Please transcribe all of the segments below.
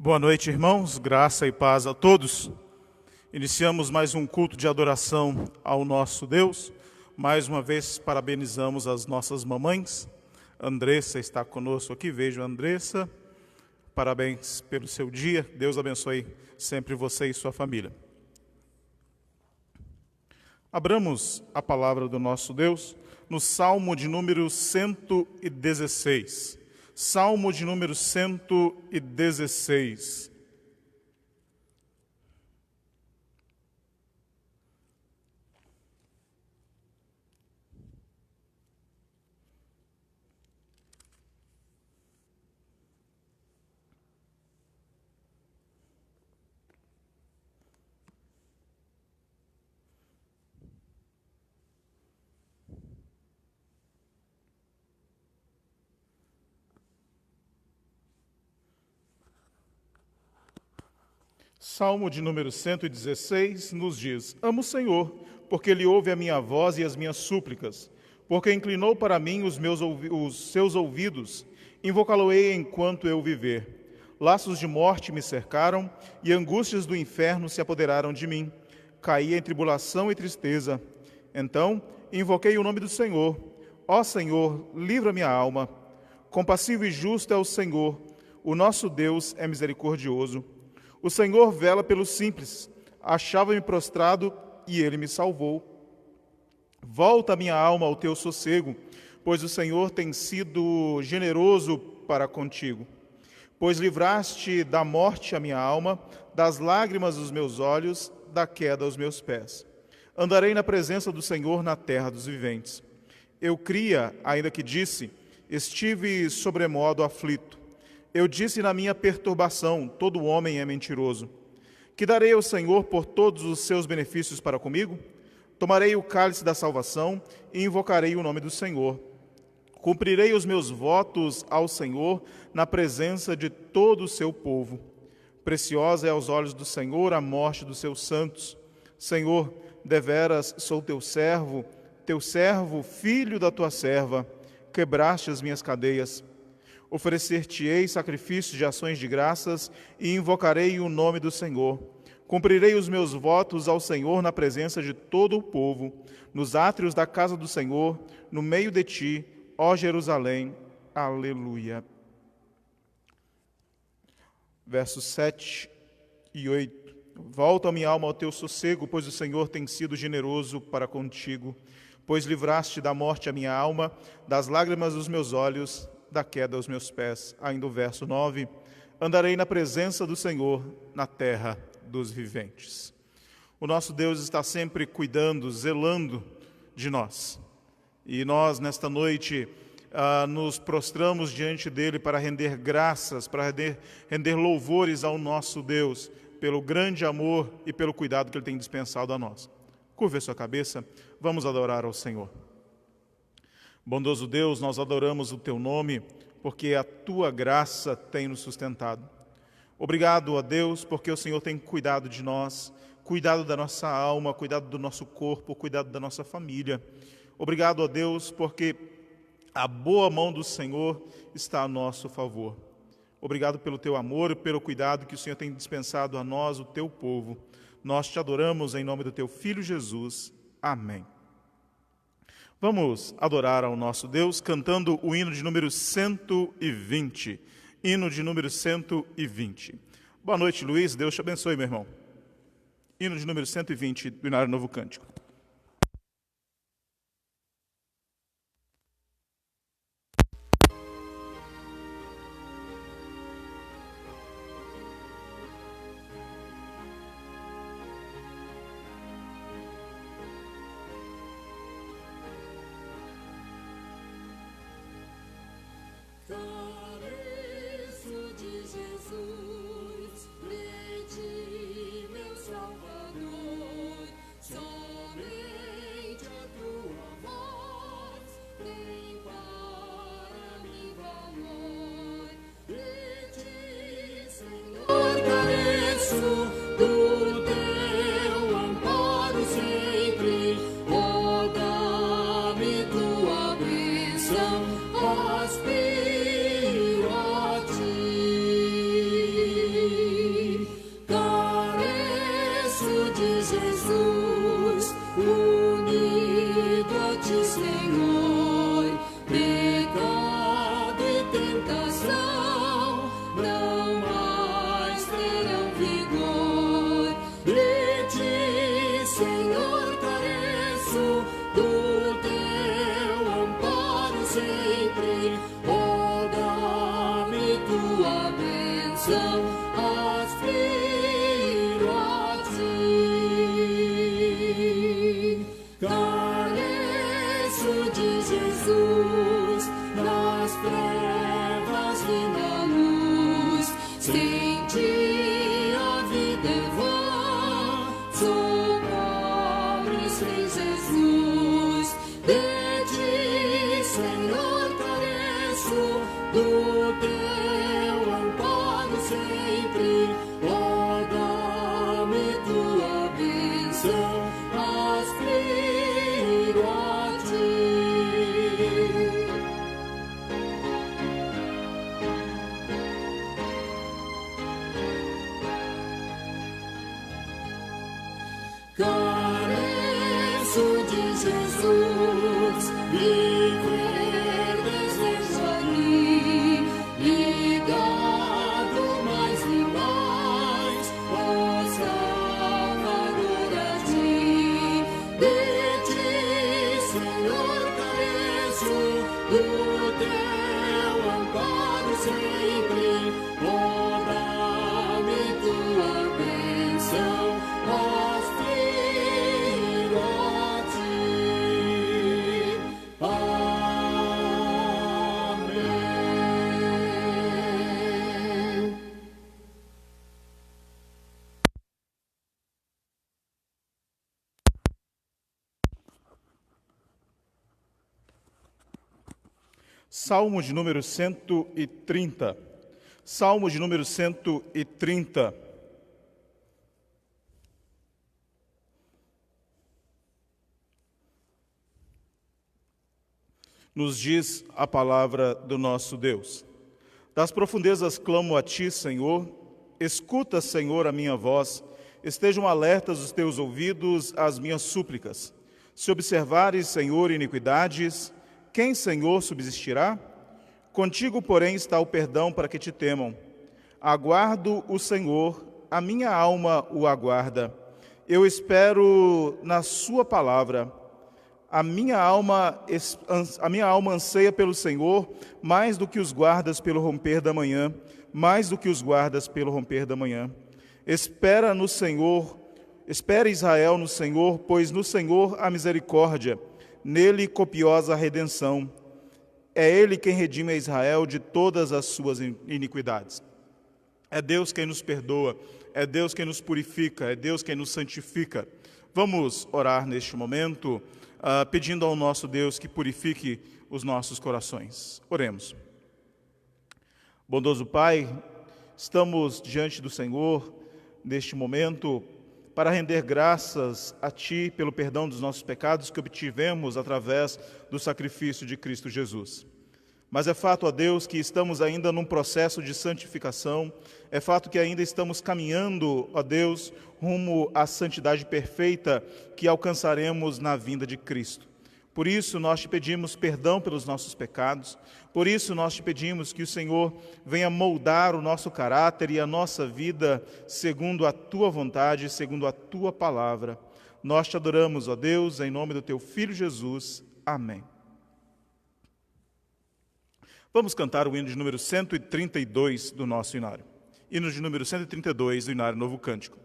Boa noite, irmãos. Graça e paz a todos. Iniciamos mais um culto de adoração ao nosso Deus. Mais uma vez, parabenizamos as nossas mamães. Andressa está conosco aqui. Vejo a Andressa. Parabéns pelo seu dia. Deus abençoe sempre você e sua família. Abramos a palavra do nosso Deus no Salmo de número 116. Salmo de número 116. Salmo de número 116 nos diz: Amo o Senhor, porque Ele ouve a minha voz e as minhas súplicas, porque inclinou para mim os seus ouvidos, invocá-lo-ei enquanto eu viver. Laços de morte me cercaram, e angústias do inferno se apoderaram de mim. Caí em tribulação e tristeza. Então invoquei o nome do Senhor. Ó Senhor, livra minha alma. Compassivo e justo é o Senhor, o nosso Deus é misericordioso. O Senhor vela pelos simples, achava-me prostrado e Ele me salvou. Volta minha alma ao teu sossego, pois o Senhor tem sido generoso para contigo. Pois livraste da morte a minha alma, das lágrimas os meus olhos, da queda aos meus pés. Andarei na presença do Senhor na terra dos viventes. Eu cria, ainda que disse, estive sobremodo aflito. Eu disse na minha perturbação, todo homem é mentiroso. Que darei ao Senhor por todos os seus benefícios para comigo? Tomarei o cálice da salvação e invocarei o nome do Senhor. Cumprirei os meus votos ao Senhor na presença de todo o seu povo. Preciosa é aos olhos do Senhor a morte dos seus santos. Senhor, deveras sou teu servo, filho da tua serva. Quebraste as minhas cadeias. Oferecer-te-ei sacrifícios de ações de graças e invocarei o nome do Senhor. Cumprirei os meus votos ao Senhor na presença de todo o povo, nos átrios da casa do Senhor, no meio de ti, ó Jerusalém. Aleluia. Versos 7 e 8. Volta minha alma ao teu sossego, pois o Senhor tem sido generoso para contigo. Pois livraste da morte a minha alma, das lágrimas dos meus olhos, da queda aos meus pés. Ainda o verso 9. Andarei na presença do Senhor, na terra dos viventes. O nosso Deus está sempre cuidando, zelando de nós. E nós, nesta noite, nos prostramos diante dele para render graças, para render louvores ao nosso Deus, pelo grande amor e pelo cuidado que ele tem dispensado a nós. Curva a sua cabeça, vamos adorar ao Senhor. Bondoso Deus, nós adoramos o teu nome, porque a tua graça tem nos sustentado. Obrigado a Deus, porque o Senhor tem cuidado de nós, cuidado da nossa alma, cuidado do nosso corpo, cuidado da nossa família. Obrigado a Deus, porque a boa mão do Senhor está a nosso favor. Obrigado pelo teu amor e pelo cuidado que o Senhor tem dispensado a nós, o teu povo. Nós te adoramos em nome do teu Filho Jesus. Amém. Vamos adorar ao nosso Deus cantando o hino de número 120. Hino de número 120. Boa noite, Luiz. Deus te abençoe, meu irmão. Hino de número 120 do Inário Novo Cântico. Careço de Jesus, de ti, meu Salvador, só esperança em Jesus. De ti, Senhor, careço, do teu amparo sempre. Oh, dá-me tua bênção, aspiro a ti. Careço de Jesus, viver desejo aqui, ligado mais e mais, ó Salvador, a ti. De ti, Senhor, careço, do teu amparo sempre. Oh, dá-me tua bênção, aspiro a ti. Amém. Salmo de número 130. Salmo de número 130. Nos diz a palavra do nosso Deus. Das profundezas clamo a ti, Senhor. Escuta, Senhor, a minha voz. Estejam alertas os teus ouvidos às minhas súplicas. Se observares, Senhor, iniquidades, quem, Senhor, subsistirá? Contigo, porém, está o perdão para que te temam. Aguardo o Senhor, a minha alma o aguarda. Eu espero na sua palavra. A minha alma anseia pelo Senhor, mais do que os guardas pelo romper da manhã, mais do que os guardas pelo romper da manhã. Espera no Senhor, espera Israel no Senhor, pois no Senhor há misericórdia, nele copiosa redenção. É Ele quem redime a Israel de todas as suas iniquidades. É Deus quem nos perdoa, é Deus quem nos purifica, é Deus quem nos santifica. Vamos orar neste momento, pedindo ao nosso Deus que purifique os nossos corações. Oremos. Bondoso Pai, estamos diante do Senhor neste momento para render graças a Ti pelo perdão dos nossos pecados que obtivemos através do sacrifício de Cristo Jesus. Mas é fato, ó Deus, que estamos ainda num processo de santificação, é fato que ainda estamos caminhando, ó Deus, rumo à santidade perfeita que alcançaremos na vinda de Cristo. Por isso nós te pedimos perdão pelos nossos pecados, por isso nós te pedimos que o Senhor venha moldar o nosso caráter e a nossa vida segundo a Tua vontade, segundo a Tua palavra. Nós te adoramos, ó Deus, em nome do Teu Filho Jesus. Amém. Vamos cantar o hino de número 132 do nosso inário. Hino de número 132 do inário Novo Cântico.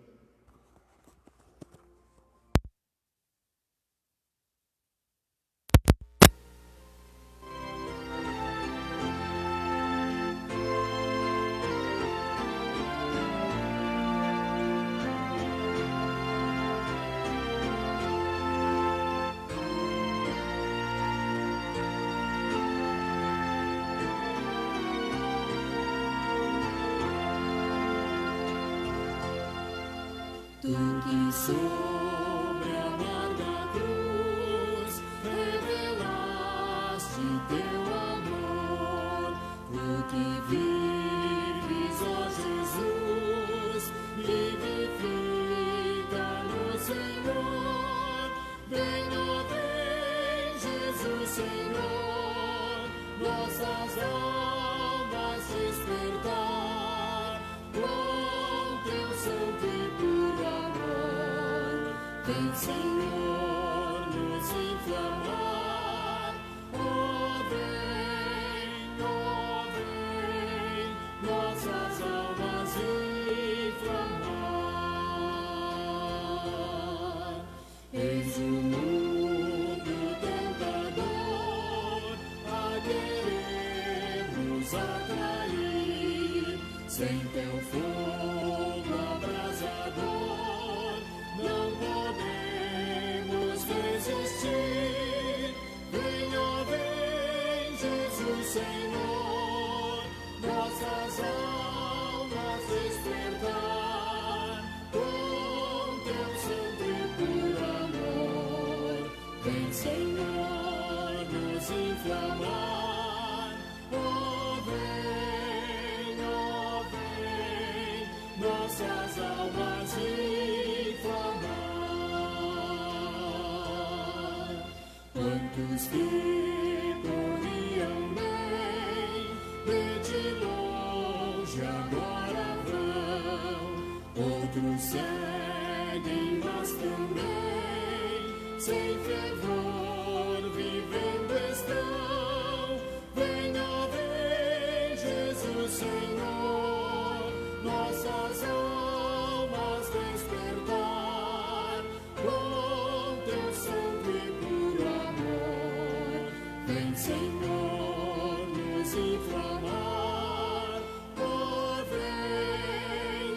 Tu que sobre a amarga cruz revelaste teu amor, tu que vives, ó Jesus, vivifica no Senhor. Vem, ó vem, Jesus Senhor, nossas almas despertar com teu santo e puro amor. Vem, Senhor, nos inflamar. Ó vem, nossas almas inflamar. Eis o mundo tentador a querer nos atrair, sem teu fogo abrasador não podemos Senhor, nos inflamar. Oh, vem, nossas almas inflamar. Quantos que corriam bem, de longe agora vão, outros seguem, mas também sem fervor vivendo estão. Venha, vem, Jesus Senhor, nossas almas despertar com teu santo e puro amor. Vem, Senhor, nos inflamar. Oh, vem,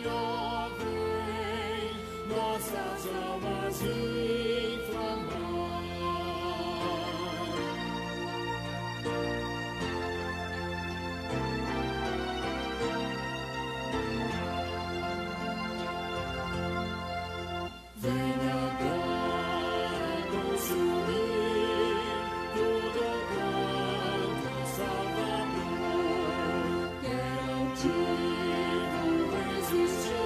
nossas almas inflamar. Venha agora consumir tudo quanto Salvador quer altivo resistir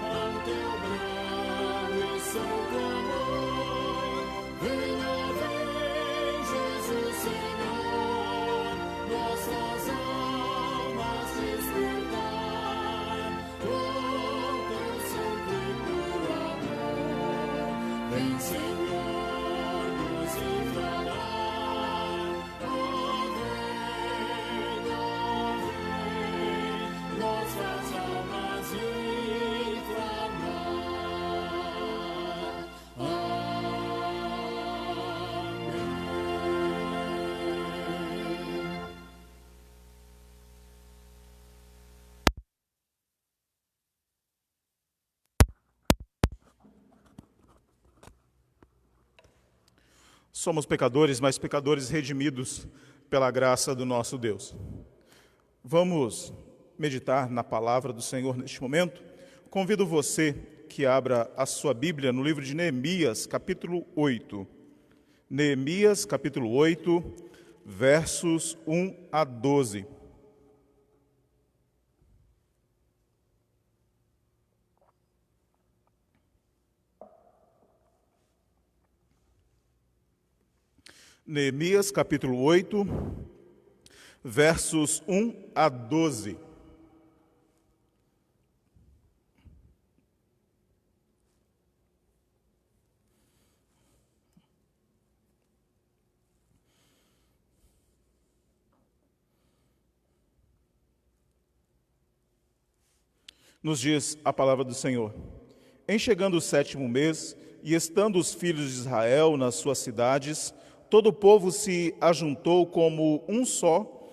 ao teu brado e santo amor. Venha, vem, Jesus Senhor, nossas almas despertar com teu santo e puro amor. Vem, Senhor, nos inflamar. Oh, vem, nossas almas inflamar. Amém. Somos pecadores, mas pecadores redimidos pela graça do nosso Deus. Vamos meditar na palavra do Senhor neste momento. Convido você que abra a sua Bíblia no livro de Neemias, capítulo 8. Neemias, capítulo 8, versos 1 a 12. Neemias, capítulo 8, versos 1 a 12. Nos diz a palavra do Senhor: Em chegando o 7º mês, e estando os filhos de Israel nas suas cidades, todo o povo se ajuntou como um só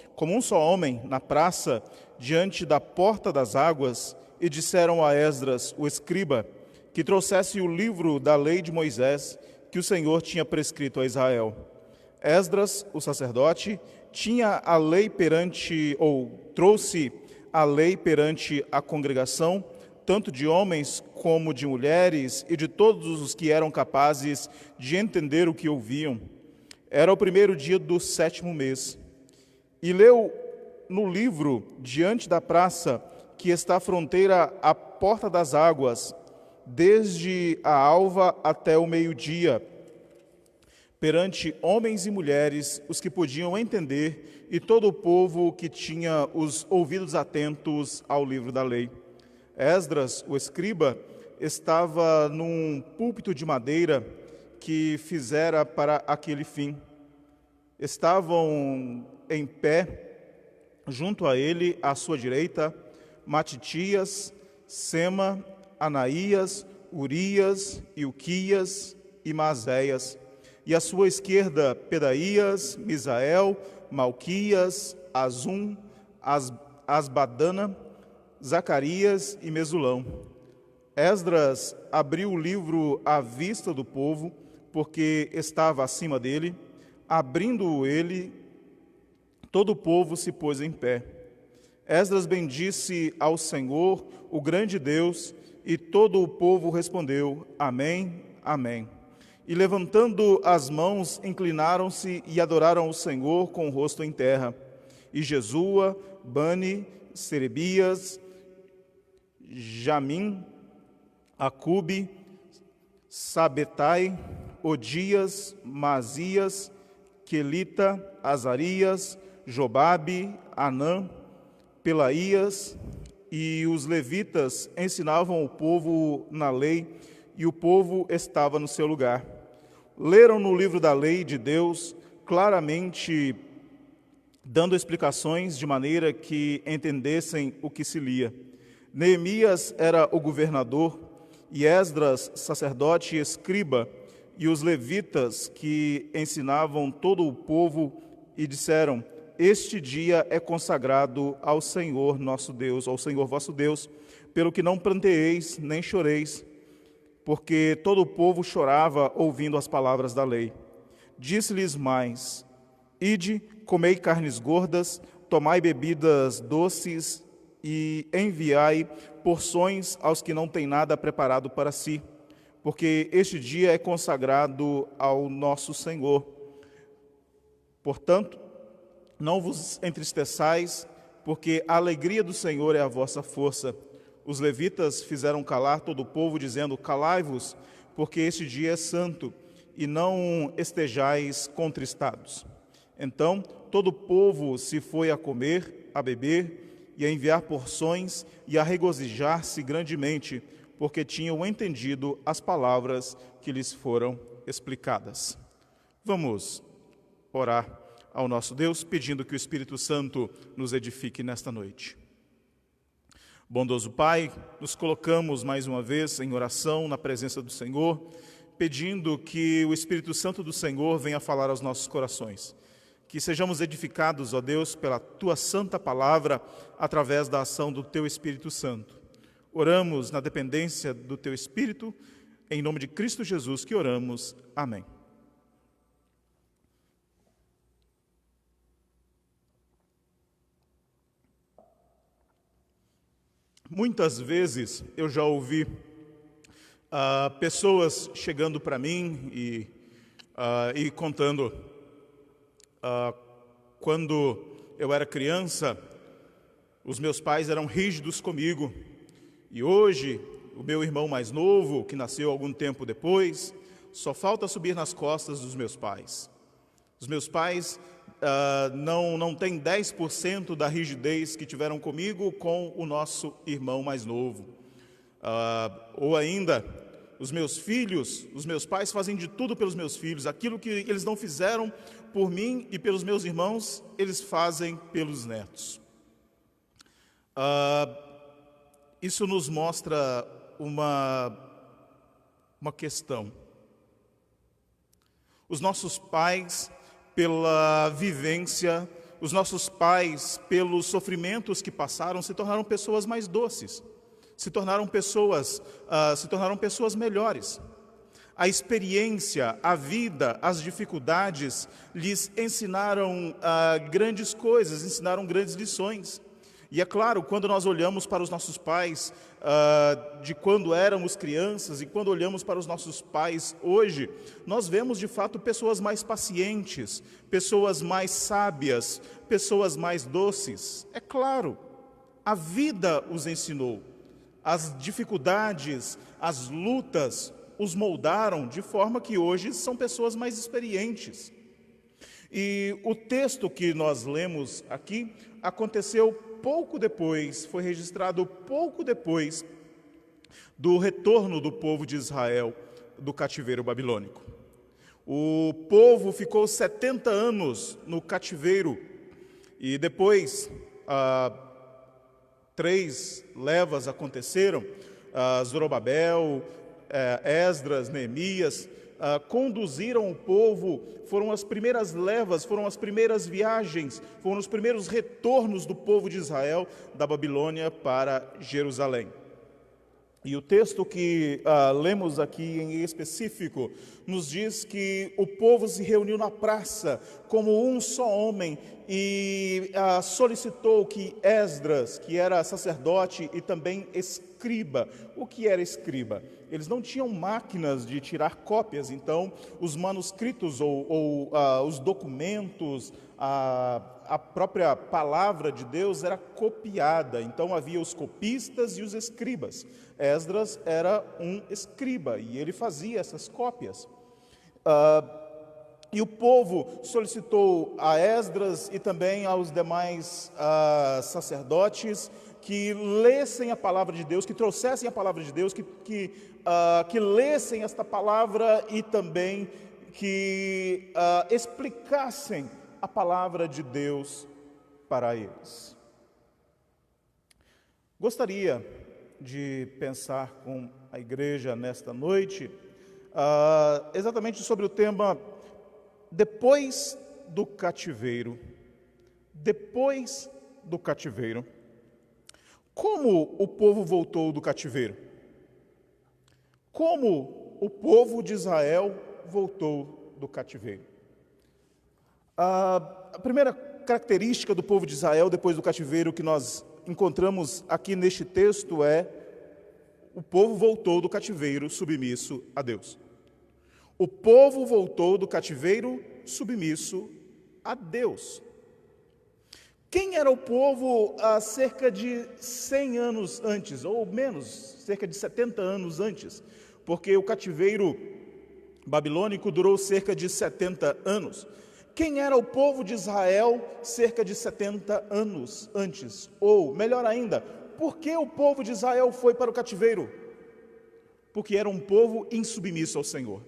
homem na praça, diante da porta das águas, e disseram a Esdras, o escriba, que trouxesse o livro da lei de Moisés, que o Senhor tinha prescrito a Israel. Esdras, o sacerdote, trouxe a lei perante a congregação, tanto de homens como de mulheres, e de todos os que eram capazes de entender o que ouviam. Era o 1º dia do 7º mês. E leu no livro, diante da praça, que está à fronteira à porta das águas, desde a alva até o meio-dia, perante homens e mulheres, os que podiam entender, e todo o povo que tinha os ouvidos atentos ao livro da lei. Esdras, o escriba, estava num púlpito de madeira que fizera para aquele fim. Estavam em pé, junto a ele, à sua direita, Matitias, Sema, Anaías, Urias, Ilquias e Maazéias. E à sua esquerda, Pedaías, Misael, Malquias, Azum, Asbadana, Zacarias e Mesulão. Esdras abriu o livro à vista do povo, porque estava acima dele. Abrindo-o ele, todo o povo se pôs em pé. Esdras bendisse ao Senhor, o grande Deus, e todo o povo respondeu: Amém, Amém. E levantando as mãos, inclinaram-se e adoraram o Senhor com o rosto em terra. E Jesua, Bani, Serebias, Jamim, Acube, Sabetai, Odias, Mazias, Quelita, Azarias, Jobabe, Anã, Pelaías, e os levitas ensinavam o povo na lei, e o povo estava no seu lugar. Leram no livro da lei de Deus, claramente dando explicações de maneira que entendessem o que se lia. Neemias era o governador, e Esdras, sacerdote e escriba, e os levitas que ensinavam todo o povo, e disseram: este dia é consagrado ao Senhor nosso Deus, ao Senhor vosso Deus, pelo que não pranteeis nem choreis, porque todo o povo chorava ouvindo as palavras da lei. Disse-lhes mais: ide, comei carnes gordas, tomai bebidas doces e enviai porções aos que não têm nada preparado para si, porque este dia é consagrado ao nosso Senhor. Portanto, não vos entristeçais, porque a alegria do Senhor é a vossa força. Os levitas fizeram calar todo o povo, dizendo: calai-vos, porque este dia é santo, e não estejais contristados. Então todo o povo se foi a comer, a beber, e a enviar porções, e a regozijar-se grandemente, porque tinham entendido as palavras que lhes foram explicadas. Vamos orar ao nosso Deus, pedindo que o Espírito Santo nos edifique nesta noite. Bondoso Pai, nos colocamos mais uma vez em oração na presença do Senhor, pedindo que o Espírito Santo do Senhor venha falar aos nossos corações. Que sejamos edificados, ó Deus, pela Tua santa palavra, através da ação do Teu Espírito Santo. Oramos na dependência do Teu Espírito, em nome de Cristo Jesus que oramos. Amém. Muitas vezes eu já ouvi pessoas chegando para mim e contando quando eu era criança, os meus pais eram rígidos comigo, e hoje o meu irmão mais novo, que nasceu algum tempo depois, só falta subir nas costas dos meus pais. Os meus pais não têm 10% da rigidez que tiveram comigo com o nosso irmão mais novo. Ou ainda, os meus filhos, os meus pais fazem de tudo pelos meus filhos. Aquilo que eles não fizeram por mim e pelos meus irmãos, eles fazem pelos netos. Isso nos mostra uma questão. Os nossos pais, pela vivência, os nossos pais, pelos sofrimentos que passaram, se tornaram pessoas mais doces, se tornaram pessoas melhores. A experiência, a vida, as dificuldades lhes ensinaram grandes coisas, ensinaram grandes lições. E é claro, quando nós olhamos para os nossos pais de quando éramos crianças e quando olhamos para os nossos pais hoje, nós vemos de fato pessoas mais pacientes, pessoas mais sábias, pessoas mais doces. É claro, a vida os ensinou, as dificuldades, as lutas os moldaram de forma que hoje são pessoas mais experientes. E o texto que nós lemos aqui aconteceu pouco depois, foi registrado pouco depois do retorno do povo de Israel do cativeiro babilônico. O povo ficou 70 anos no cativeiro e depois 3 levas aconteceram, Zorobabel, Esdras, Neemias, conduziram o povo, foram as primeiras levas, foram as primeiras viagens, foram os primeiros retornos do povo de Israel da Babilônia para Jerusalém. E o texto que lemos aqui em específico nos diz que o povo se reuniu na praça como um só homem e solicitou que Esdras, que era sacerdote e também escriba. O que era escriba? Eles não tinham máquinas de tirar cópias, então os manuscritos ou os documentos, a própria palavra de Deus era copiada, então havia os copistas e os escribas. Esdras era um escriba e ele fazia essas cópias. E o povo solicitou a Esdras e também aos demais sacerdotes que lessem a palavra de Deus, que trouxessem a palavra de Deus, que lessem esta palavra e também que explicassem a palavra de Deus para eles. Gostaria de pensar com a igreja nesta noite exatamente sobre o tema depois do cativeiro. Depois do cativeiro. Como o povo voltou do cativeiro? Como o povo de Israel voltou do cativeiro? A primeira característica do povo de Israel depois do cativeiro que nós encontramos aqui neste texto é: o povo voltou do cativeiro submisso a Deus. O povo voltou do cativeiro submisso a Deus. Quem era o povo há cerca de 100 anos antes, ou menos, cerca de 70 anos antes? Porque o cativeiro babilônico durou cerca de 70 anos. Quem era o povo de Israel cerca de 70 anos antes? Ou, melhor ainda, por que o povo de Israel foi para o cativeiro? Porque era um povo insubmisso ao Senhor.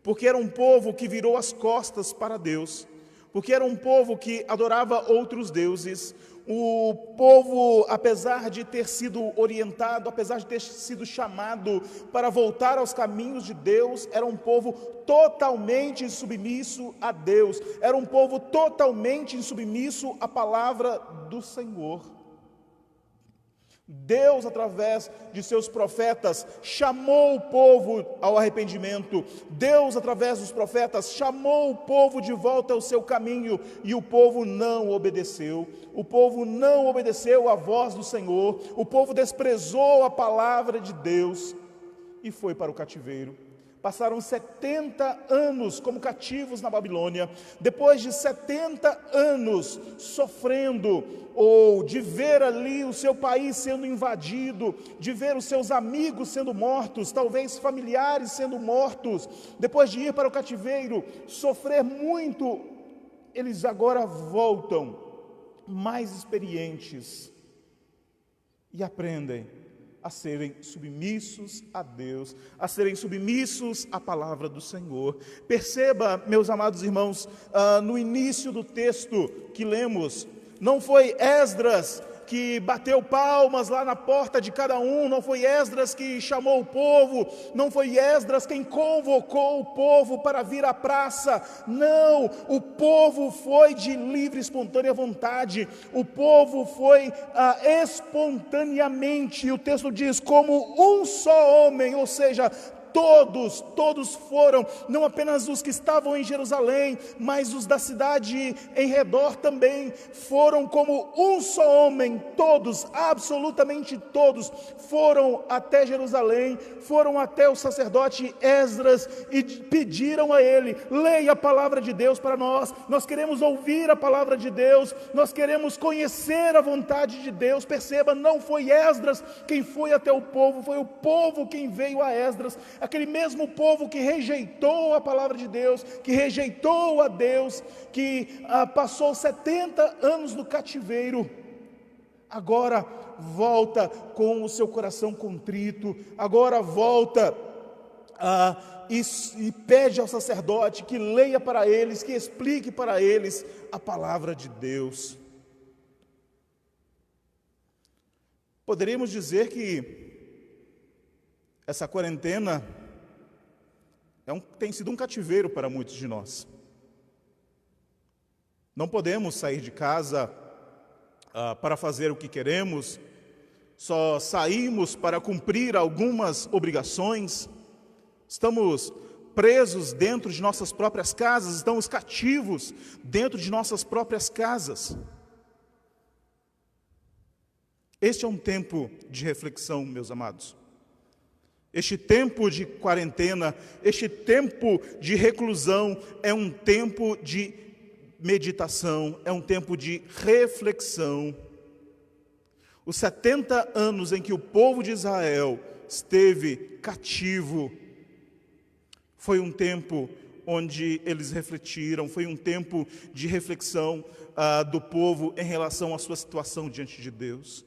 Porque era um povo que virou as costas para Deus. Porque era um povo que adorava outros deuses. O povo, apesar de ter sido orientado, apesar de ter sido chamado para voltar aos caminhos de Deus, era um povo totalmente insubmisso a Deus. Era um povo totalmente insubmisso à palavra do Senhor. Deus, através de seus profetas, chamou o povo ao arrependimento. Deus, através dos profetas, chamou o povo de volta ao seu caminho, e o povo não obedeceu. O povo não obedeceu à voz do Senhor. O povo desprezou a palavra de Deus e foi para o cativeiro. Passaram 70 anos como cativos na Babilônia. Depois de 70 anos sofrendo, ou de ver ali o seu país sendo invadido, de ver os seus amigos sendo mortos, talvez familiares sendo mortos, depois de ir para o cativeiro, sofrer muito, eles agora voltam mais experientes e aprendem a serem submissos a Deus, a serem submissos à palavra do Senhor. Perceba, meus amados irmãos, no início do texto que lemos, não foi Esdras que bateu palmas lá na porta de cada um, não foi Esdras que chamou o povo, não foi Esdras quem convocou o povo para vir à praça. Não, o povo foi de livre e espontânea vontade, o povo foi espontaneamente, o texto diz, como um só homem, ou seja, todos foram, não apenas os que estavam em Jerusalém, mas os da cidade em redor também, foram como um só homem, todos, absolutamente todos, foram até Jerusalém, foram até o sacerdote Esdras e pediram a ele: leia a palavra de Deus para nós queremos ouvir a palavra de Deus, nós queremos conhecer a vontade de Deus. Perceba, não foi Esdras quem foi até o povo, foi o povo quem veio a Esdras. Aquele mesmo povo que rejeitou a palavra de Deus, que rejeitou a Deus, que passou 70 anos no cativeiro, agora volta com o seu coração contrito, agora volta e pede ao sacerdote que leia para eles, que explique para eles a palavra de Deus. Poderíamos dizer que essa quarentena tem sido um cativeiro para muitos de nós. Não podemos sair de casa para fazer o que queremos, Só saímos para cumprir algumas obrigações? Estamos presos dentro de nossas próprias casas, estamos cativos dentro de nossas próprias casas. Este é um tempo de reflexão, meus amados. Este tempo de quarentena, este tempo de reclusão é um tempo de meditação, é um tempo de reflexão. Os 70 anos em que o povo de Israel esteve cativo, foi um tempo onde eles refletiram, foi um tempo de reflexão do povo em relação à sua situação diante de Deus.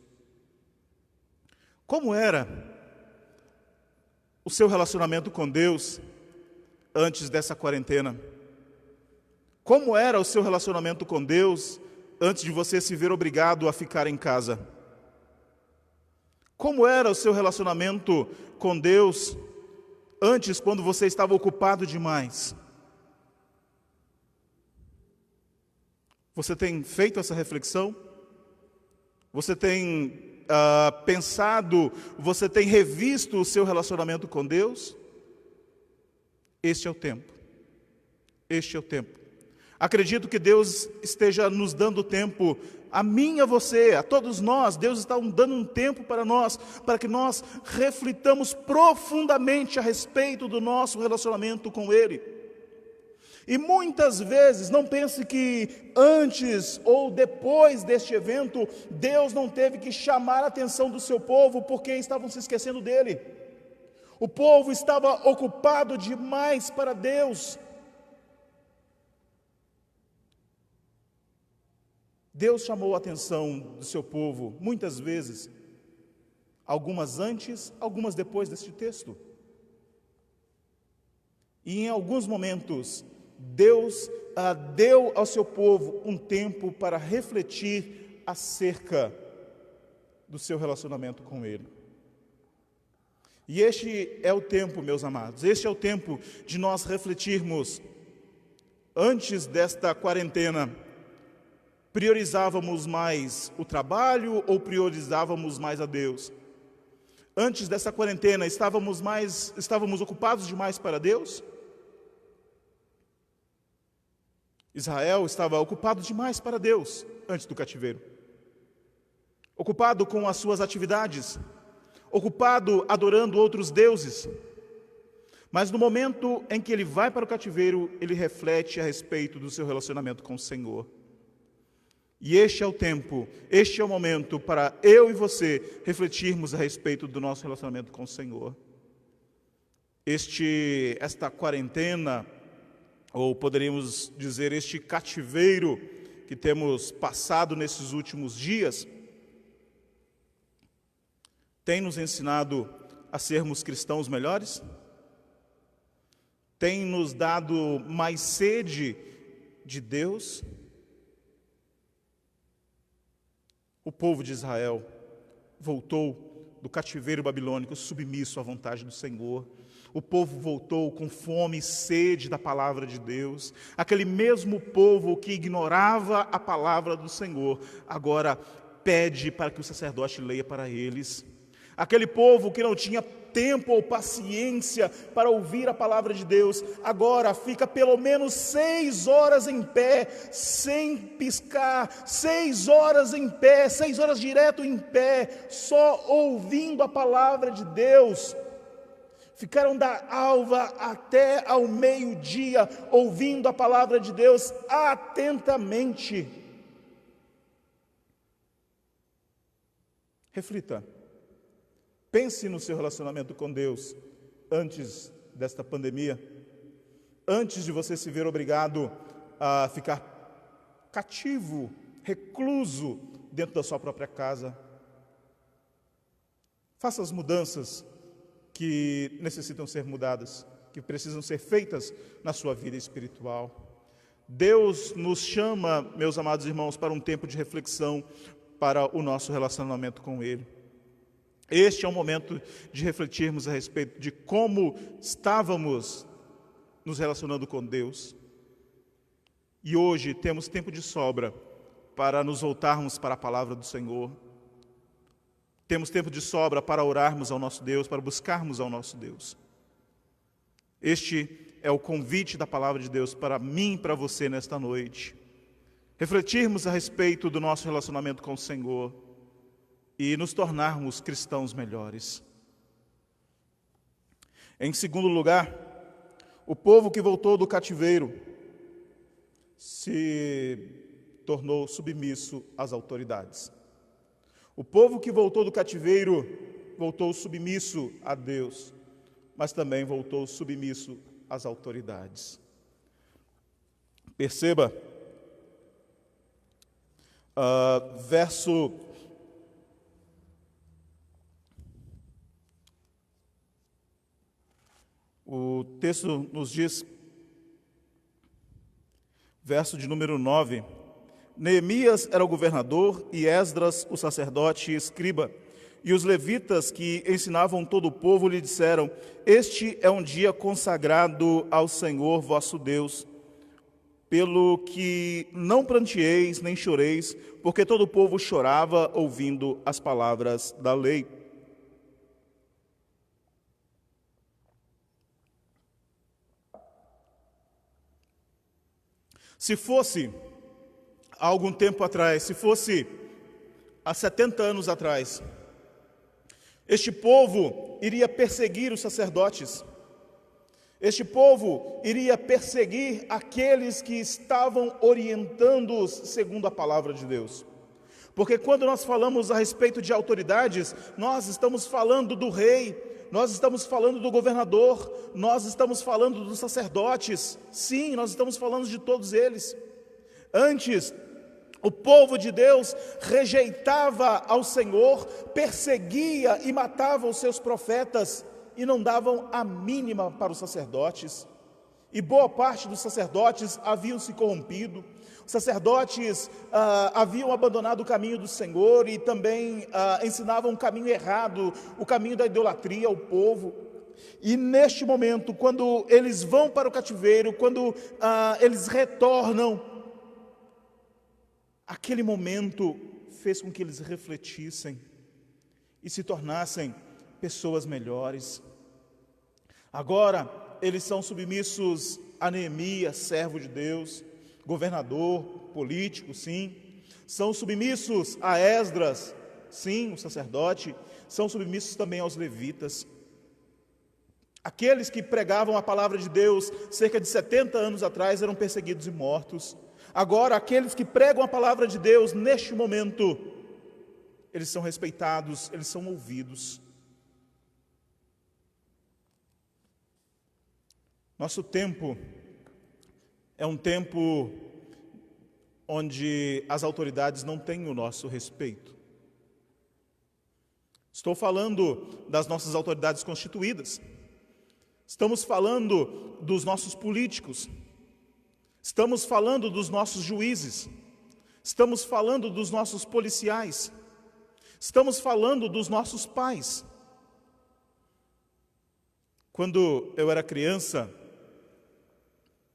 Como era o seu relacionamento com Deus antes dessa quarentena? Como era o seu relacionamento com Deus antes de você se ver obrigado a ficar em casa? Como era o seu relacionamento com Deus antes, quando você estava ocupado demais? Você tem feito essa reflexão? Você tem pensado, você tem revisto o seu relacionamento com Deus? Este é o tempo. Este é o tempo. Acredito que Deus esteja nos dando tempo, a mim e a você, a todos nós. Deus está dando um tempo para nós, para que nós reflitamos profundamente a respeito do nosso relacionamento com Ele. E muitas vezes, não pense que antes ou depois deste evento, Deus não teve que chamar a atenção do seu povo, porque estavam se esquecendo dele. O povo estava ocupado demais para Deus. Deus chamou a atenção do seu povo muitas vezes, algumas antes, algumas depois deste texto. E em alguns momentos, Deus deu ao seu povo um tempo para refletir acerca do seu relacionamento com Ele. E este é o tempo, meus amados, este é o tempo de nós refletirmos. Antes desta quarentena, priorizávamos mais o trabalho ou priorizávamos mais a Deus? Antes dessa quarentena, estávamos ocupados demais para Deus? Israel estava ocupado demais para Deus antes do cativeiro. Ocupado com as suas atividades, ocupado adorando outros deuses. Mas no momento em que ele vai para o cativeiro, ele reflete a respeito do seu relacionamento com o Senhor. E este é o tempo, este é o momento para eu e você refletirmos a respeito do nosso relacionamento com o Senhor. Esta quarentena, ou poderíamos dizer este cativeiro que temos passado nesses últimos dias, tem nos ensinado a sermos cristãos melhores? Tem nos dado mais sede de Deus? O povo de Israel voltou do cativeiro babilônico submisso à vontade do Senhor. O povo voltou com fome e sede da palavra de Deus. Aquele mesmo povo que ignorava a palavra do Senhor, agora pede para que o sacerdote leia para eles. Aquele povo que não tinha tempo ou paciência para ouvir a palavra de Deus, agora fica pelo menos 6 horas em pé, sem piscar, 6 horas em pé, 6 horas direto em pé, só ouvindo a palavra de Deus. Ficaram da alva até ao meio-dia, ouvindo a palavra de Deus atentamente. Reflita. Pense no seu relacionamento com Deus antes desta pandemia, antes de você se ver obrigado a ficar cativo, recluso dentro da sua própria casa. Faça as mudanças que necessitam ser mudadas, que precisam ser feitas na sua vida espiritual. Deus nos chama, meus amados irmãos, para um tempo de reflexão para o nosso relacionamento com Ele. Este é o momento de refletirmos a respeito de como estávamos nos relacionando com Deus. E hoje temos tempo de sobra para nos voltarmos para a palavra do Senhor. temos tempo de sobra para orarmos ao nosso Deus, para buscarmos ao nosso Deus. Este é o convite da palavra de Deus para mim e para você nesta noite. Refletirmos a respeito do nosso relacionamento com o Senhor e nos tornarmos cristãos melhores. Em segundo lugar, o povo que voltou do cativeiro se tornou submisso às autoridades. O povo que voltou do cativeiro voltou submisso a Deus, mas também voltou submisso às autoridades. Perceba, o texto nos diz, verso de número 9, Neemias era o governador e Esdras o sacerdote e escriba, e os levitas que ensinavam todo o povo lhe disseram: este é um dia consagrado ao Senhor vosso Deus, pelo que não pranteeis nem choreis, porque todo o povo chorava ouvindo as palavras da lei. Se fosse há algum tempo atrás, se fosse há 70 anos atrás, este povo iria perseguir os sacerdotes. Este povo iria perseguir aqueles que estavam orientando-os segundo a palavra de Deus. Porque quando nós falamos a respeito de autoridades, nós estamos falando do rei, nós estamos falando do governador, nós estamos falando dos sacerdotes. Sim, nós estamos falando de todos eles. Antes, o povo de Deus rejeitava ao Senhor, perseguia e matava os seus profetas e não davam a mínima para os sacerdotes. E boa parte dos sacerdotes haviam se corrompido. Os sacerdotes haviam abandonado o caminho do Senhor e também ensinavam um caminho errado, o caminho da idolatria ao povo. E neste momento, quando eles vão para o cativeiro, quando eles retornam, aquele momento fez com que eles refletissem e se tornassem pessoas melhores. Agora, eles são submissos a Neemias, servo de Deus, governador, político, sim. São submissos a Esdras, sim, o sacerdote. São submissos também aos levitas. Aqueles que pregavam a palavra de Deus cerca de 70 anos atrás eram perseguidos e mortos. Agora, aqueles que pregam a palavra de Deus, neste momento, eles são respeitados, eles são ouvidos. Nosso tempo é um tempo onde as autoridades não têm o nosso respeito. Estou falando das nossas autoridades constituídas. Estamos falando dos nossos políticos. Estamos falando dos nossos juízes, estamos falando dos nossos policiais, estamos falando dos nossos pais. Quando eu era criança,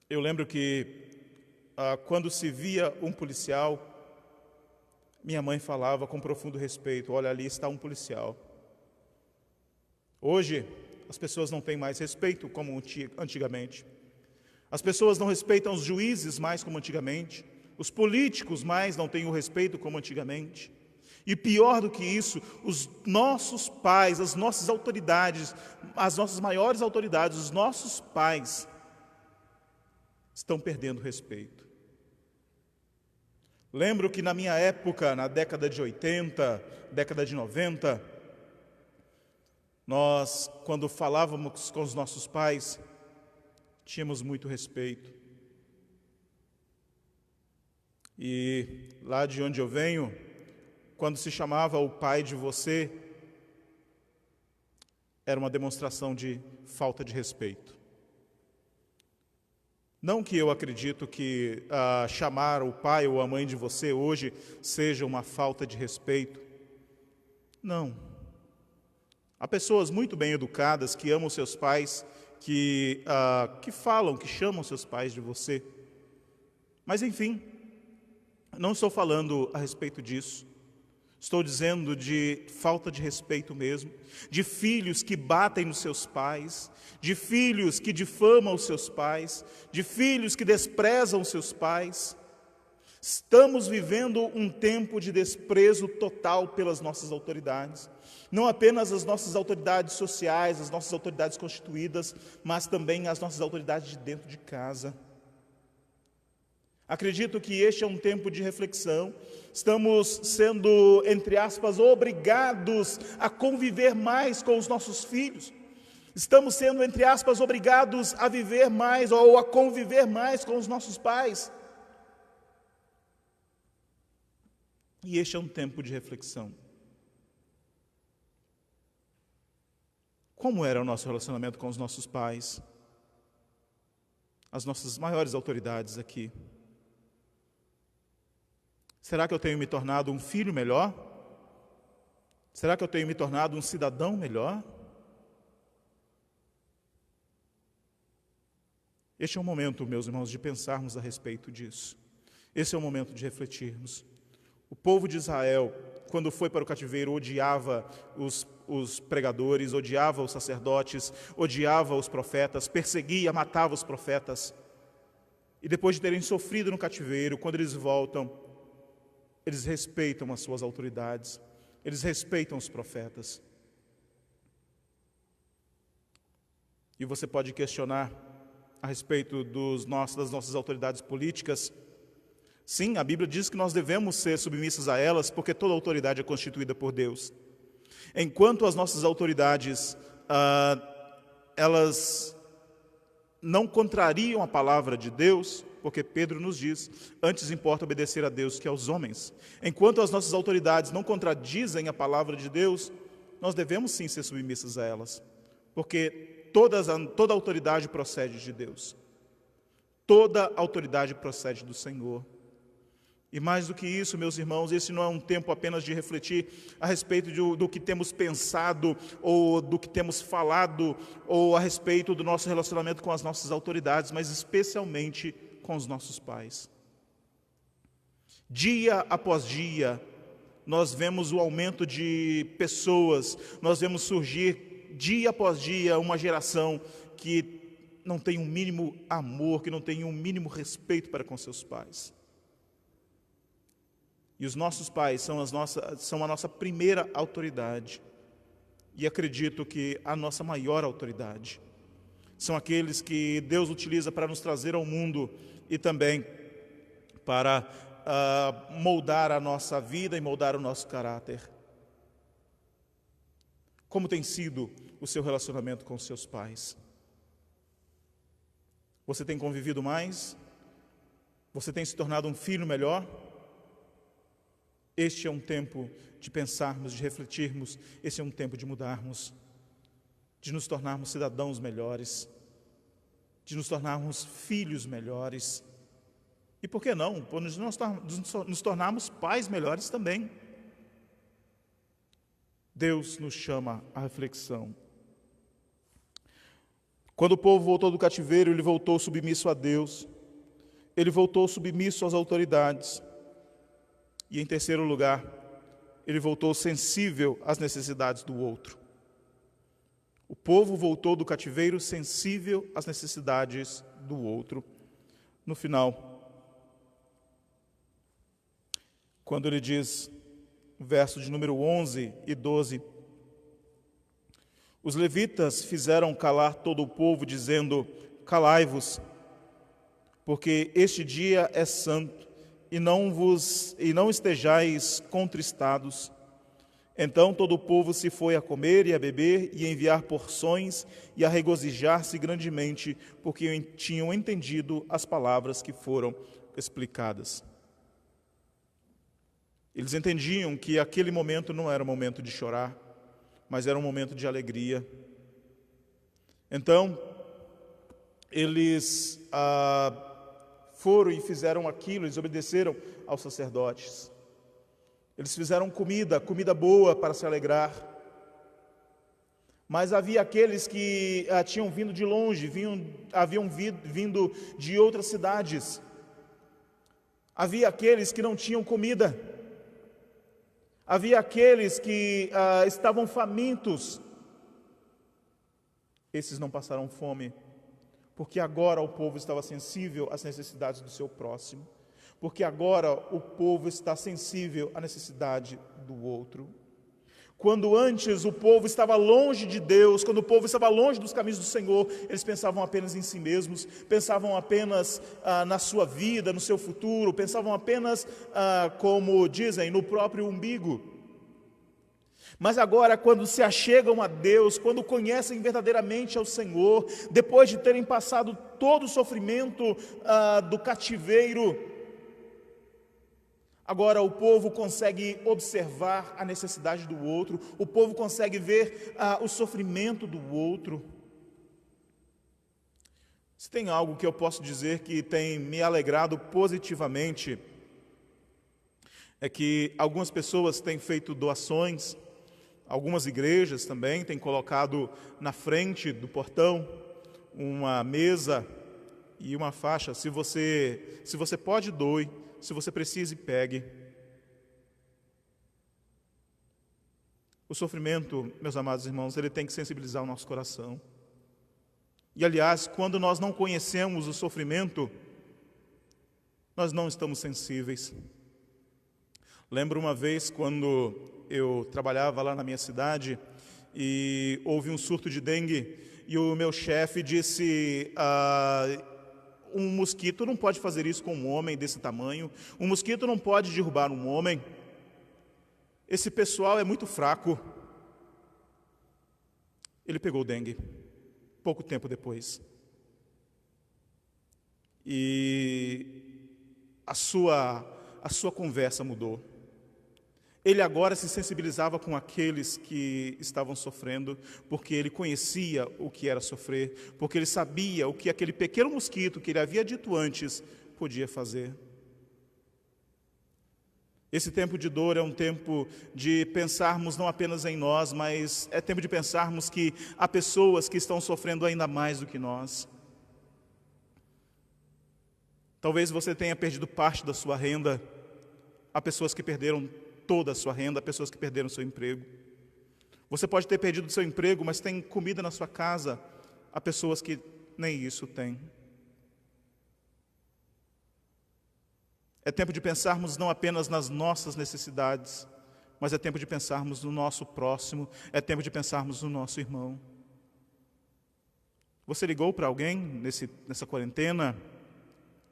eu lembro que quando se via um policial, minha mãe falava com profundo respeito: olha, ali está um policial. Hoje, as pessoas não têm mais respeito como antigamente. As pessoas não respeitam os juízes mais como antigamente. Os políticos mais não têm o respeito como antigamente. E pior do que isso, os nossos pais, as nossas autoridades, as nossas maiores autoridades, os nossos pais, estão perdendo respeito. Lembro que na minha época, na década de 80, década de 90, nós, quando falávamos com os nossos pais, tínhamos muito respeito. E lá de onde eu venho, quando se chamava o pai de você, era uma demonstração de falta de respeito. Não que eu acredito que chamar o pai ou a mãe de você hoje seja uma falta de respeito. Não. Há pessoas muito bem educadas que amam seus pais, que falam, que chamam seus pais de você. Mas enfim, não estou falando a respeito disso. Estou dizendo de falta de respeito mesmo, de filhos que batem nos seus pais, de filhos que difamam os seus pais, de filhos que desprezam os seus pais. Estamos vivendo um tempo de desprezo total pelas nossas autoridades. Não apenas as nossas autoridades sociais, as nossas autoridades constituídas, mas também as nossas autoridades de dentro de casa. Acredito que este é um tempo de reflexão. Estamos sendo, entre aspas, obrigados a conviver mais com os nossos filhos. Estamos sendo, entre aspas, obrigados a viver mais ou a conviver mais com os nossos pais. E este é um tempo de reflexão. Como era o nosso relacionamento com os nossos pais? As nossas maiores autoridades aqui. Será que eu tenho me tornado um filho melhor? Será que eu tenho me tornado um cidadão melhor? Este é o momento, meus irmãos, de pensarmos a respeito disso. Esse é o momento de refletirmos. O povo de Israel, quando foi para o cativeiro, odiava os pregadores, odiava os sacerdotes, odiava os profetas, perseguia, matava os profetas. E depois de terem sofrido no cativeiro, quando eles voltam, eles respeitam as suas autoridades, eles respeitam os profetas. E você pode questionar a respeito das nossas autoridades políticas. Sim, a Bíblia diz que nós devemos ser submissos a elas, porque toda autoridade é constituída por Deus. Enquanto as nossas autoridades, elas não contrariam a palavra de Deus, porque Pedro nos diz, antes importa obedecer a Deus que aos homens. Enquanto as nossas autoridades não contradizem a palavra de Deus, nós devemos sim ser submissos a elas, porque toda autoridade procede de Deus. Toda autoridade procede do Senhor. E mais do que isso, meus irmãos, esse não é um tempo apenas de refletir a respeito do que temos pensado, ou do que temos falado, ou a respeito do nosso relacionamento com as nossas autoridades, mas especialmente com os nossos pais. Dia após dia, nós vemos o aumento de pessoas, nós vemos surgir dia após dia uma geração que não tem um mínimo amor, que não tem um mínimo respeito para com seus pais. E os nossos pais são a nossa primeira autoridade. E acredito que a nossa maior autoridade. São aqueles que Deus utiliza para nos trazer ao mundo e também para moldar a nossa vida e moldar o nosso caráter. Como tem sido o seu relacionamento com os seus pais? Você tem convivido mais? Você tem se tornado um filho melhor? Este é um tempo de pensarmos, de refletirmos, esse é um tempo de mudarmos, de nos tornarmos cidadãos melhores, de nos tornarmos filhos melhores. E por que não? Por nos tornarmos pais melhores também. Deus nos chama à reflexão. Quando o povo voltou do cativeiro, ele voltou submisso a Deus, ele voltou submisso às autoridades. E em terceiro lugar, ele voltou sensível às necessidades do outro. O povo voltou do cativeiro sensível às necessidades do outro. No final, quando ele diz, verso de número 11 e 12, os levitas fizeram calar todo o povo, dizendo, calai-vos, porque este dia é santo, e não estejais contristados. Então todo o povo se foi a comer e a beber e a enviar porções e a regozijar-se grandemente, porque tinham entendido as palavras que foram explicadas. Eles entendiam que aquele momento não era um momento de chorar, mas era um momento de alegria. Então, eles foram e fizeram aquilo, eles obedeceram aos sacerdotes. Eles fizeram comida boa para se alegrar. Mas havia aqueles que tinham vindo de longe, haviam vindo de outras cidades. Havia aqueles que não tinham comida. Havia aqueles que estavam famintos. Esses não passaram fome, porque agora o povo estava sensível às necessidades do seu próximo, porque agora o povo está sensível à necessidade do outro. Quando antes o povo estava longe de Deus, quando o povo estava longe dos caminhos do Senhor, eles pensavam apenas em si mesmos, pensavam apenas na sua vida, no seu futuro, pensavam apenas, como dizem, no próprio umbigo. Mas agora, quando se achegam a Deus, quando conhecem verdadeiramente ao Senhor, depois de terem passado todo o sofrimento do cativeiro, agora o povo consegue observar a necessidade do outro, o povo consegue ver o sofrimento do outro. Se tem algo que eu posso dizer que tem me alegrado positivamente, é que algumas pessoas têm feito doações, algumas igrejas também têm colocado na frente do portão uma mesa e uma faixa. Se você pode, doe. Se você precisa, pegue. O sofrimento, meus amados irmãos, ele tem que sensibilizar o nosso coração. E, aliás, quando nós não conhecemos o sofrimento, nós não estamos sensíveis. Lembro uma vez quando eu trabalhava lá na minha cidade e houve um surto de dengue e o meu chefe disse: um mosquito não pode fazer isso com um homem desse tamanho, um mosquito não pode derrubar um homem, esse pessoal é muito fraco. Ele pegou dengue pouco tempo depois e a sua conversa mudou. Ele agora se sensibilizava com aqueles que estavam sofrendo, porque ele conhecia o que era sofrer, porque ele sabia o que aquele pequeno mosquito que ele havia dito antes podia fazer. Esse tempo de dor é um tempo de pensarmos não apenas em nós, mas é tempo de pensarmos que há pessoas que estão sofrendo ainda mais do que nós. Talvez você tenha perdido parte da sua renda, há pessoas que perderam toda a sua renda, há pessoas que perderam seu emprego. Você pode ter perdido o seu emprego, mas tem comida na sua casa, há pessoas que nem isso têm. É tempo de pensarmos não apenas nas nossas necessidades, mas é tempo de pensarmos no nosso próximo, é tempo de pensarmos no nosso irmão. Você ligou para alguém nessa quarentena?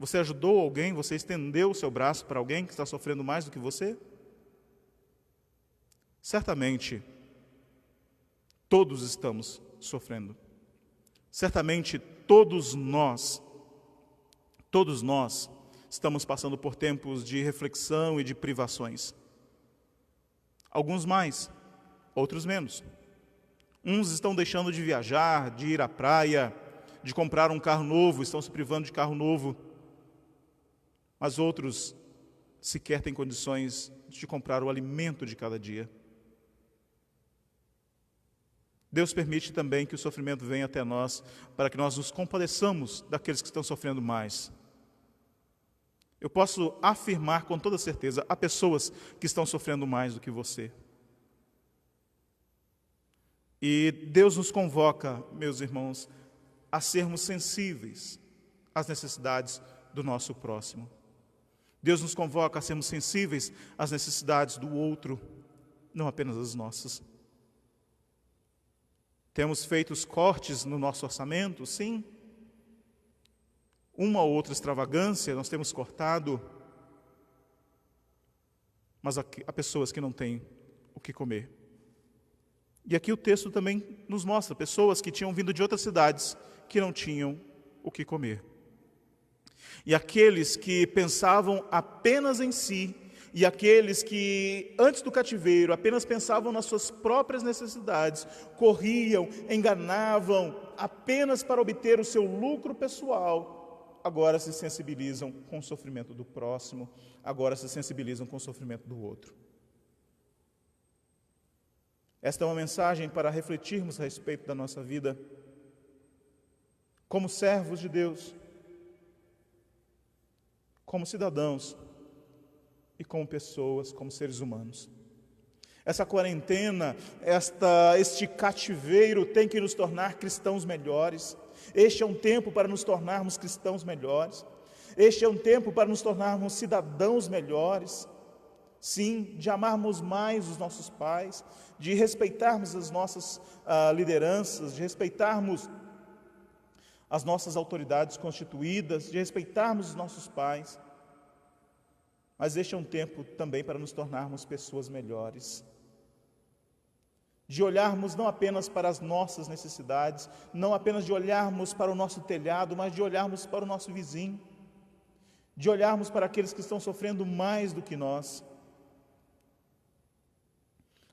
Você ajudou alguém? Você estendeu o seu braço para alguém que está sofrendo mais do que você? Certamente, todos estamos sofrendo. Certamente, todos nós estamos passando por tempos de reflexão e de privações. Alguns mais, outros menos. Uns estão deixando de viajar, de ir à praia, de comprar um carro novo, estão se privando de carro novo. Mas outros sequer têm condições de comprar o alimento de cada dia. Deus permite também que o sofrimento venha até nós, para que nós nos compadeçamos daqueles que estão sofrendo mais. Eu posso afirmar com toda certeza, há pessoas que estão sofrendo mais do que você. E Deus nos convoca, meus irmãos, a sermos sensíveis às necessidades do nosso próximo. Deus nos convoca a sermos sensíveis às necessidades do outro, não apenas as nossas. Temos feito os cortes no nosso orçamento, sim. Uma ou outra extravagância nós temos cortado, mas há pessoas que não têm o que comer. E aqui o texto também nos mostra pessoas que tinham vindo de outras cidades que não tinham o que comer. E aqueles que pensavam apenas em si, e aqueles que, antes do cativeiro, apenas pensavam nas suas próprias necessidades, corriam, enganavam, apenas para obter o seu lucro pessoal, agora se sensibilizam com o sofrimento do próximo, agora se sensibilizam com o sofrimento do outro. Esta é uma mensagem para refletirmos a respeito da nossa vida, como servos de Deus, como cidadãos, e como pessoas, como seres humanos. Essa quarentena, este cativeiro tem que nos tornar cristãos melhores. Este é um tempo para nos tornarmos cristãos melhores. Este é um tempo para nos tornarmos cidadãos melhores. Sim, de amarmos mais os nossos pais, de respeitarmos as nossas lideranças, de respeitarmos as nossas autoridades constituídas, de respeitarmos os nossos pais. Mas este é um tempo também para nos tornarmos pessoas melhores. De olharmos não apenas para as nossas necessidades, não apenas de olharmos para o nosso telhado, mas de olharmos para o nosso vizinho, de olharmos para aqueles que estão sofrendo mais do que nós.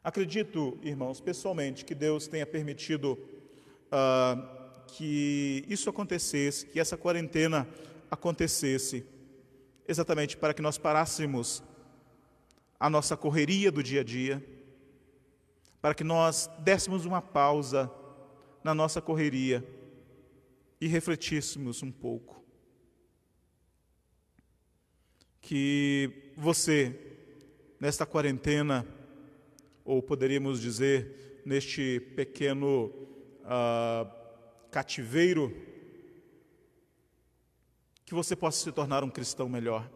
Acredito, irmãos, pessoalmente, que Deus tenha permitido que isso acontecesse, que essa quarentena acontecesse, exatamente para que nós parássemos a nossa correria do dia a dia, para que nós dessemos uma pausa na nossa correria e refletíssemos um pouco. Que você, nesta quarentena, ou poderíamos dizer, neste pequeno cativeiro, que você possa se tornar um cristão melhor,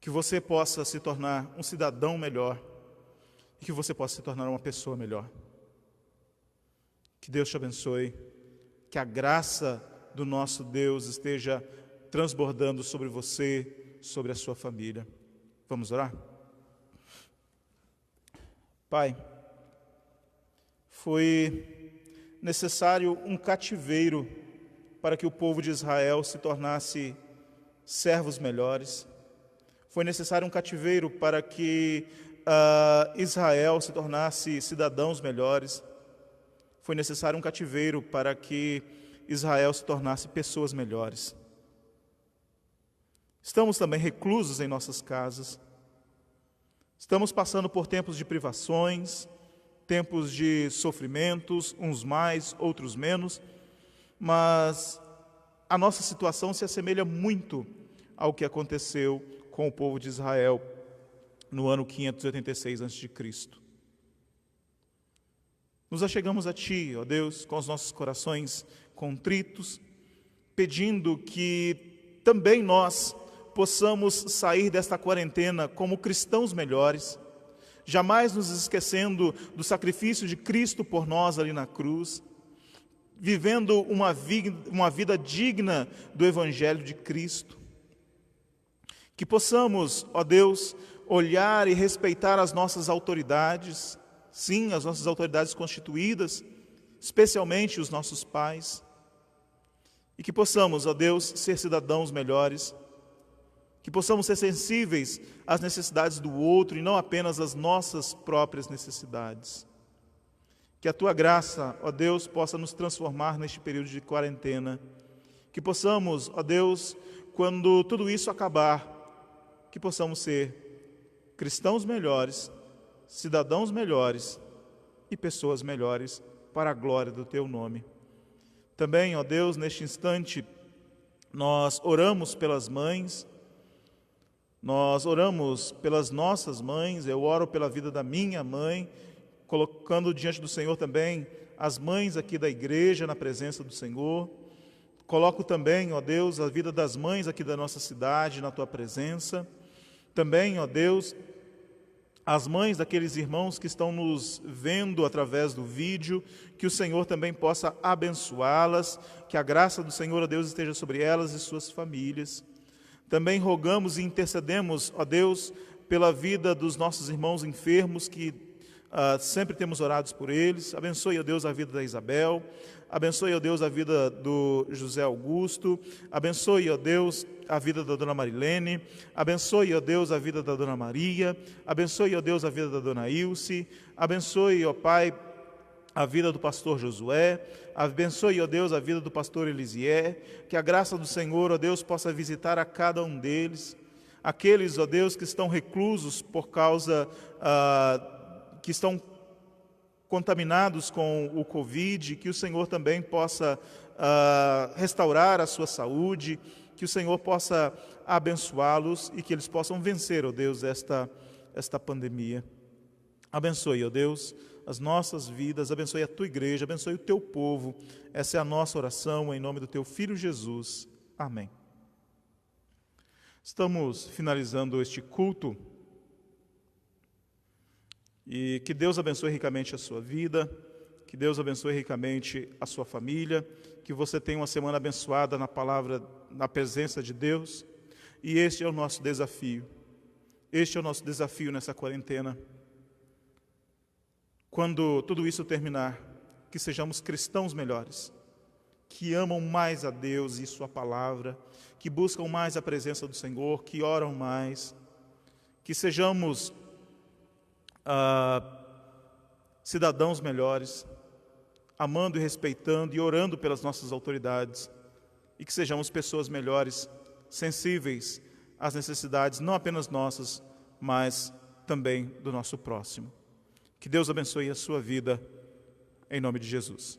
que você possa se tornar um cidadão melhor, e que você possa se tornar uma pessoa melhor. Que Deus te abençoe, que a graça do nosso Deus esteja transbordando sobre você, sobre a sua família. Vamos orar? Pai, foi necessário um cativeiro para que o povo de Israel se tornasse servos melhores. Foi necessário um cativeiro para que Israel se tornasse cidadãos melhores. Foi necessário um cativeiro para que Israel se tornasse pessoas melhores. Estamos também reclusos em nossas casas. Estamos passando por tempos de privações, tempos de sofrimentos, uns mais, outros menos, mas a nossa situação se assemelha muito ao que aconteceu com o povo de Israel no ano 586 a.C. Nos achegamos a Ti, ó Deus, com os nossos corações contritos, pedindo que também nós possamos sair desta quarentena como cristãos melhores, jamais nos esquecendo do sacrifício de Cristo por nós ali na cruz, vivendo uma vida digna do Evangelho de Cristo. Que possamos, ó Deus, olhar e respeitar as nossas autoridades, sim, as nossas autoridades constituídas, especialmente os nossos pais, e que possamos, ó Deus, ser cidadãos melhores, que possamos ser sensíveis às necessidades do outro e não apenas às nossas próprias necessidades. Que a Tua graça, ó Deus, possa nos transformar neste período de quarentena, que possamos, ó Deus, quando tudo isso acabar, que possamos ser cristãos melhores, cidadãos melhores e pessoas melhores para a glória do Teu nome. Também, ó Deus, neste instante, nós oramos pelas mães, nós oramos pelas nossas mães, eu oro pela vida da minha mãe, colocando diante do Senhor também as mães aqui da igreja na presença do Senhor. Coloco também, ó Deus, a vida das mães aqui da nossa cidade na Tua presença. Também, ó Deus, as mães daqueles irmãos que estão nos vendo através do vídeo, que o Senhor também possa abençoá-las, que a graça do Senhor, ó Deus, esteja sobre elas e suas famílias. Também rogamos e intercedemos, ó Deus, pela vida dos nossos irmãos enfermos, que sempre temos orados por eles. Abençoe, ó Deus, a vida da Isabel. Abençoe, ó Deus, a vida do José Augusto. Abençoe, ó Deus, a vida da dona Marilene. Abençoe, ó Deus, a vida da dona Maria. Abençoe, ó Deus, a vida da dona Ilse. Abençoe, ó Pai, a vida do pastor Josué. Abençoe, ó Deus, a vida do pastor Elisier. Que a graça do Senhor, ó Deus, possa visitar a cada um deles. Aqueles, ó Deus, que estão reclusos por causa que estão contaminados com o Covid, que o Senhor também possa restaurar a sua saúde, que o Senhor possa abençoá-los e que eles possam vencer, ó Deus, esta pandemia. Abençoe, ó Deus, as nossas vidas, abençoe a tua igreja, abençoe o teu povo. Essa é a nossa oração, em nome do teu Filho Jesus. Amém. Estamos finalizando este culto e que Deus abençoe ricamente a sua vida, que Deus abençoe ricamente a sua família, que você tenha uma semana abençoada na palavra, na presença de Deus. E este é o nosso desafio. Este é o nosso desafio nessa quarentena. Quando tudo isso terminar, que sejamos cristãos melhores, que amam mais a Deus e sua palavra, que buscam mais a presença do Senhor, que oram mais, que sejamos cidadãos melhores, amando e respeitando e orando pelas nossas autoridades, e que sejamos pessoas melhores, sensíveis às necessidades não apenas nossas, mas também do nosso próximo. Que Deus abençoe a sua vida, em nome de Jesus.